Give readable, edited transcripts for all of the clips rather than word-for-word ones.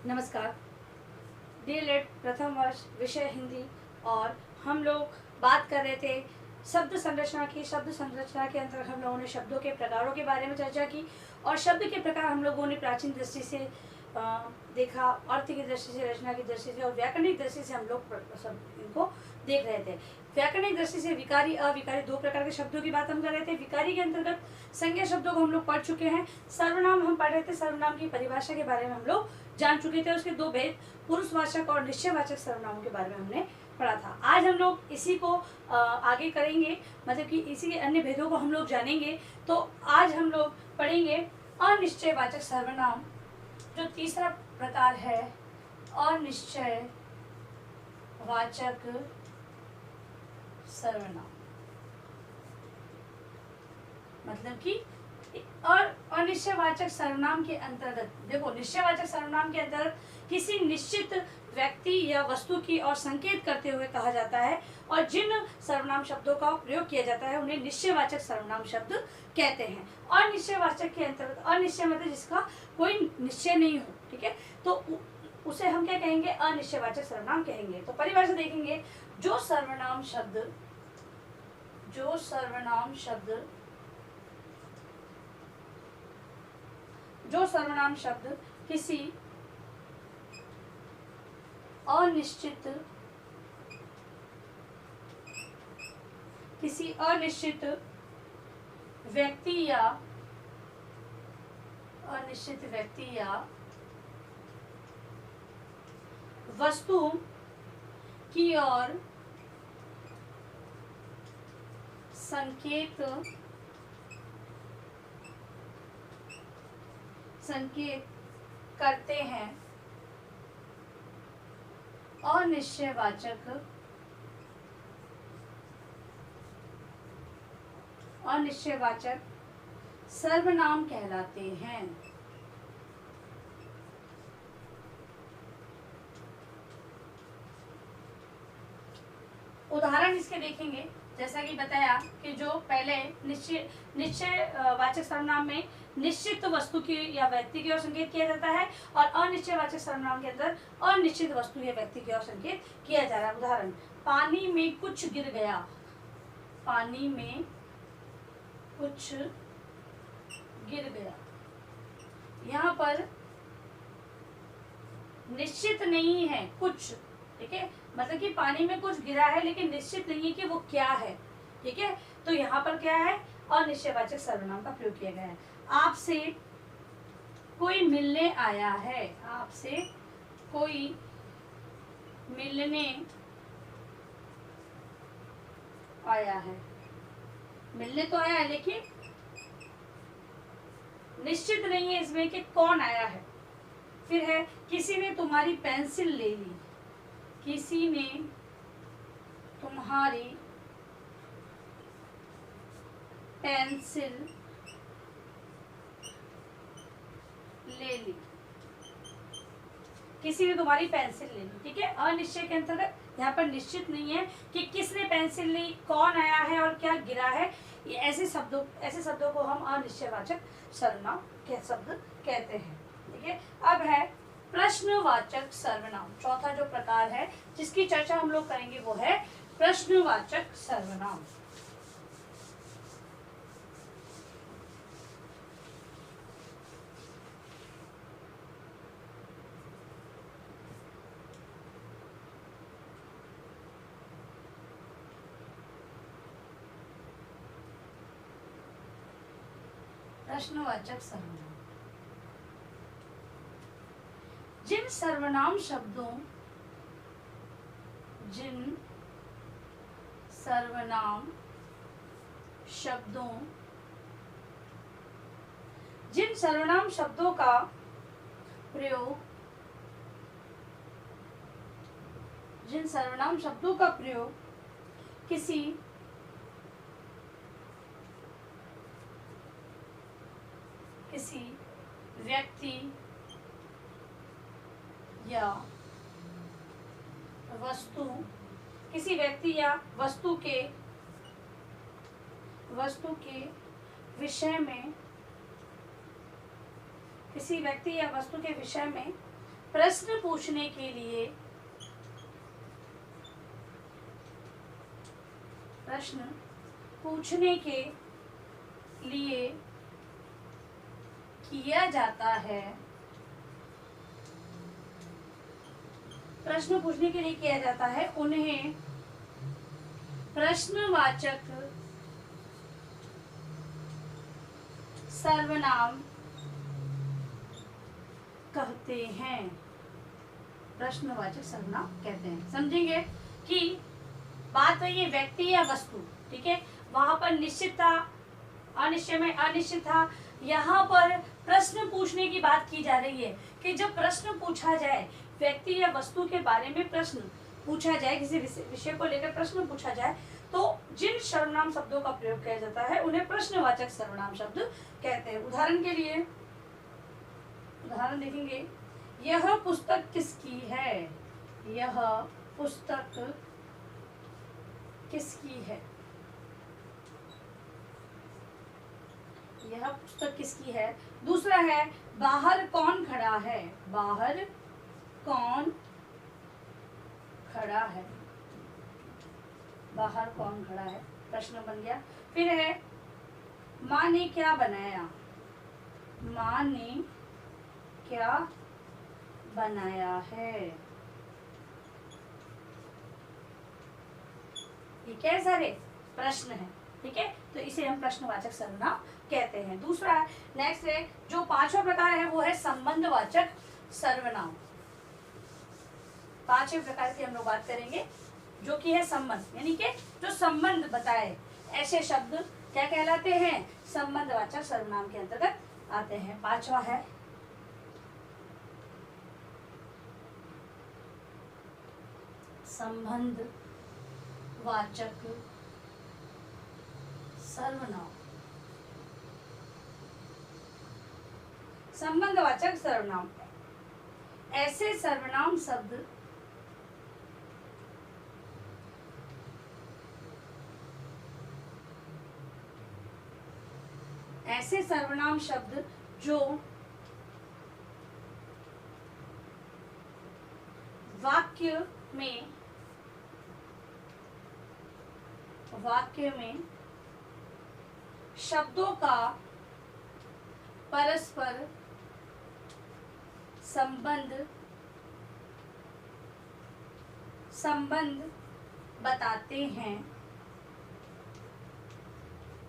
नमस्कार। डीएलएड प्रथम वर्ष विषय हिंदी। और हम लोग बात कर रहे थे शब्द संरचना की। शब्द संरचना के अंतर्गत हम लोगों ने शब्दों के प्रकारों के बारे में चर्चा की और शब्द के प्रकार हम लोगों ने प्राचीन दृष्टि से देखा, अर्थ की दृष्टि से, रचना की दृष्टि से और व्याकरणिक दृष्टि से हम लोग सब इनको देख रहे थे। व्याकरणिक दृष्टि से विकारी अविकारी दो प्रकार के शब्दों की बात हम कर रहे थे। विकारी के अंतर्गत संज्ञा शब्दों को हम लोग पढ़ चुके हैं। सर्वनाम हम पढ़ रहे थे, सर्वनाम की परिभाषा के बारे में हम लोग जान चुके थे। उसके दो भेद पुरुषवाचक और निश्चयवाचक सर्वनामों के बारे में हमने पढ़ा था। आज हम लोग इसी को आगे करेंगे, मतलब कि इसी के अन्य भेदों को हम लोग जानेंगे। तो आज हम लोग पढ़ेंगे अनिश्चयवाचक सर्वनाम, जो तीसरा प्रकार है अनिश्चयवाचक सर्वनाम। मतलब कि और अनिश्चयवाचक सर्वनाम के अंतर्गत देखो, निश्चयवाचक सर्वनाम के अंतर्गत किसी निश्चित व्यक्ति या वस्तु की और संकेत करते हुए कहा जाता है, और जिन सर्वनाम शब्दों का प्रयोग किया जाता है उन्हें निश्चयवाचक सर्वनाम शब्द कहते हैं। अनिश्चयवाचक के अंतर्गत, अनिश्चय मतलब जिसका कोई निश्चय नहीं हो, ठीक है, तो उसे हम क्या कहेंगे? अनिश्चयवाचक सर्वनाम कहेंगे। तो परिभाषा देखेंगे, जो सर्वनाम शब्द किसी अनिश्चित व्यक्ति या वस्तु की ओर संकेत करते हैं, अनिश्चयवाचक सर्वनाम कहलाते हैं। उदाहरण इसके देखेंगे, जैसा कि बताया कि जो पहले निश्चयवाचक सर्वनाम में निश्चित वस्तु की या व्यक्ति की ओर संकेत किया जाता है, और अनिश्चयवाचक सर्वनाम के अंदर अनिश्चित वस्तु या व्यक्ति की ओर संकेत किया जा रहा है। उदाहरण, पानी में कुछ गिर गया। पानी में कुछ गिर गया, यहाँ पर निश्चित नहीं है कुछ, ठीक है, मतलब कि पानी में कुछ गिरा है लेकिन निश्चित नहीं है कि वो क्या है, ठीक है। तो यहाँ पर क्या है? अनिश्चयवाचक सर्वनाम का प्रयोग किया गया है। आपसे कोई मिलने आया है। आपसे कोई मिलने आया है। मिलने तो आया है लेकिन निश्चित नहीं है इसमें कि कौन आया है। फिर है, किसी ने तुम्हारी पेंसिल ले ली। किसी ने तुम्हारी पेंसिल ले ली। किसी ने तुम्हारी पेंसिल ले ली, ठीक है। अनिश्चय के अंतर्गत यहाँ पर निश्चित नहीं है कि किसने पेंसिल ली, कौन आया है और क्या गिरा है। ये ऐसे शब्दों को हम अनिश्चयवाचक सर्वनाम के शब्द कहते हैं, ठीक है। अब है प्रश्नवाचक सर्वनाम। चौथा जो प्रकार है जिसकी चर्चा हम लोग करेंगे वो है प्रश्नवाचक सर्वनाम। प्रश्नवाचक सर्वनाम, जिन सर्वनाम शब्दों का प्रयोग किसी व्यक्ति या वस्तु के विषय में प्रश्न पूछने के लिए प्रश्न पूछने के लिए किया जाता है, प्रश्न पूछने के लिए किया जाता है, उन्हें प्रश्नवाचक सर्वनाम कहते हैं। प्रश्नवाचक सर्वनाम कहते हैं। समझेंगे कि बात तो ये व्यक्ति या वस्तु, ठीक है, वहां पर निश्चित था, अनिश्चय में अनिश्चित था। यहाँ पर प्रश्न पूछने की बात की जा रही है कि जब प्रश्न पूछा जाए, व्यक्ति या वस्तु के बारे में प्रश्न पूछा जाए, किसी विषय को लेकर प्रश्न पूछा जाए, तो जिन सर्वनाम शब्दों का प्रयोग किया जाता है उन्हें प्रश्नवाचक सर्वनाम शब्द कहते हैं। उदाहरण के लिए उदाहरण देखेंगे, यह पुस्तक किसकी है, यह पुस्तक किसकी है, यह पुस्तक किसकी है। दूसरा है, बाहर कौन खड़ा है, बाहर कौन खड़ा है, बाहर कौन खड़ा है, प्रश्न बन गया। फिर है, माँ ने क्या बनाया, माँ ने क्या बनाया है। ये क्या है, सारे प्रश्न है, ठीक है, तो इसे हम प्रश्नवाचक सर्वनाम कहते हैं। दूसरा है, नेक्स्ट है, जो पांचवा प्रकार है वो है संबंधवाचक सर्वनाम। पांचवें प्रकार की हम लोग बात करेंगे, जो कि है संबंध, यानी कि जो संबंध बताए, ऐसे शब्द क्या कहलाते हैं, संबंधवाचक सर्वनाम के अंतर्गत आते हैं। पांचवा है संबंधवाचक सर्वनाम। संबंधवाचक सर्वनाम ऐसे सर्वनाम शब्द ऐसे सर्वनाम शब्द जो वाक्य में शब्दों का परस्पर संबंध बताते हैं।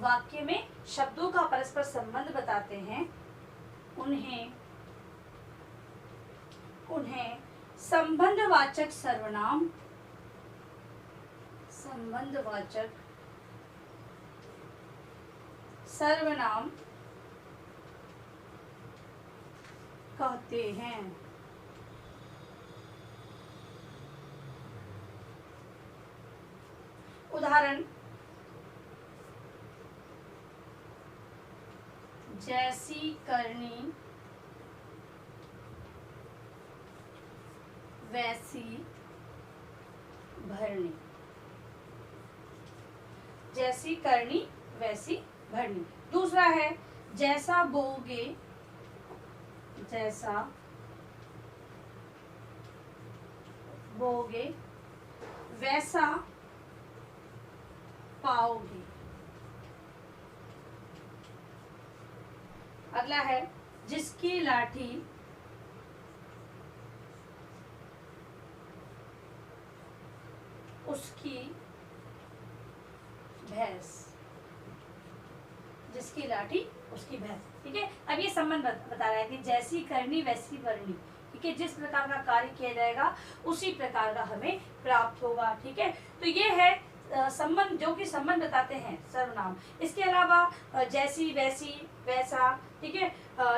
वाक्य में शब्दों का परस्पर संबंध बताते हैं, उन्हें संबंधवाचक सर्वनाम कहते हैं। उदाहरण, जैसी करनी वैसी भरनी, जैसी करनी वैसी भरनी। दूसरा है, जैसा बोओगे वैसा पाओगे। अगला है, जिसकी लाठी उसकी भैंस, जिसकी लाठी उसकी भैंस, ठीक है। अब ये संबंध बता रहा है कि जैसी करनी वैसी भरनी, ठीक है, जिस प्रकार का कार्य किया जाएगा उसी प्रकार का हमें प्राप्त होगा, ठीक है। तो ये है संबंध, जो कि संबंध बताते हैं सर्वनाम। इसके अलावा जैसी, वैसी, वैसा, ठीक है,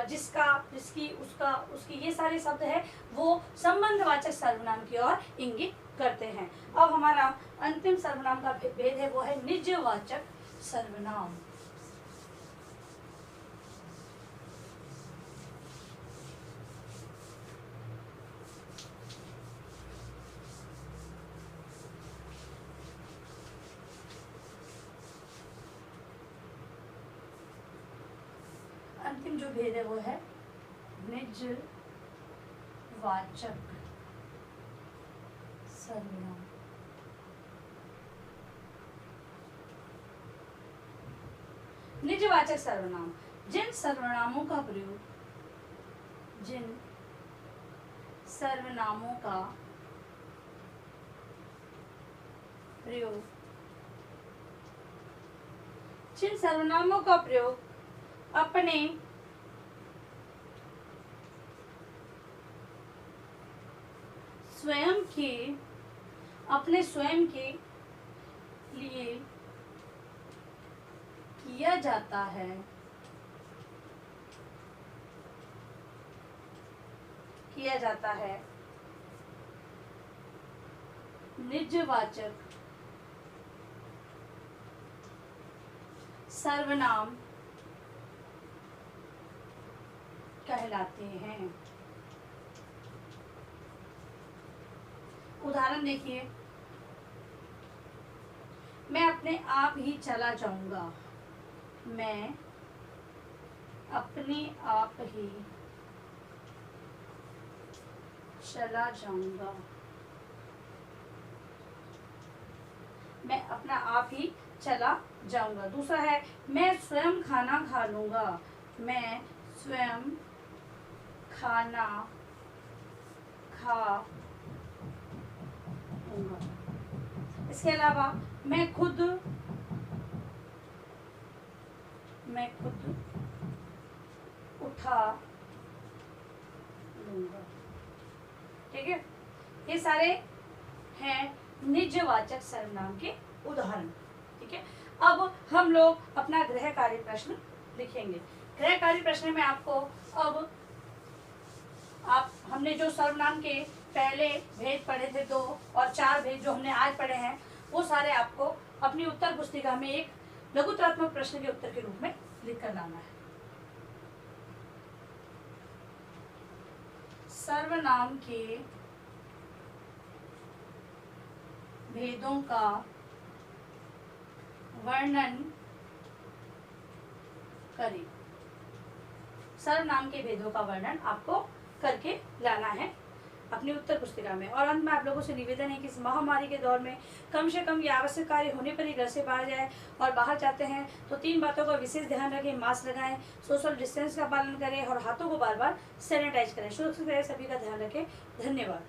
जिसका, जिसकी, उसका, उसकी, ये सारे शब्द है वो संबंधवाचक सर्वनाम की ओर इंगित करते हैं। अब हमारा अंतिम सर्वनाम का भेद है, वो है निजवाचक सर्वनाम। अंतिम जो भेद है वो है निजवाचक वाचक सर्वनाम। निजवाचक सर्वनाम जिन सर्वनामों का प्रयोग अपने स्वयं के लिए किया जाता है, निजवाचक सर्वनाम कहलाते हैं। उदाहरण देखिए, मैं अपने आप ही चला जाऊंगा। मैं अपने आप ही चला जाऊंगा। मैं अपना आप ही चला जाऊंगा। दूसरा है, मैं स्वयं खाना खा लूंगा। मैं स्वयं खाना खा लूंगा। इसके अलावा मैं खुद उठा लूंगा। ठीक है, ये सारे हैं निजवाचक सर्वनाम के उदाहरण। ठीक है, अब हम लोग अपना गृह कार्य प्रश्न लिखेंगे। गृह कार्य प्रश्न में आपको हमने जो सर्वनाम के पहले भेद पढ़े थे 2 और 4 भेद जो हमने आज पढ़े हैं, वो सारे आपको अपनी उत्तर पुस्तिका में एक लघुत्रात्मक प्रश्न के उत्तर के रूप में लिख कर लाना है। सर्वनाम के भेदों का वर्णन करें। सर्वनाम के भेदों का वर्णन आपको करके लाना है अपनी उत्तर पुस्तिका में। और अंत में आप लोगों से निवेदन है कि इस महामारी के दौर में कम से कम ये आवश्यक कार्य होने पर ही घर से बाहर जाए, और बाहर जाते हैं तो 3 बातों का विशेष ध्यान रखें। मास्क लगाएं, सोशल डिस्टेंस का पालन करें और हाथों को बार बार सैनिटाइज करें। सुरक्षित रहे, सभी का ध्यान रखें। धन्यवाद।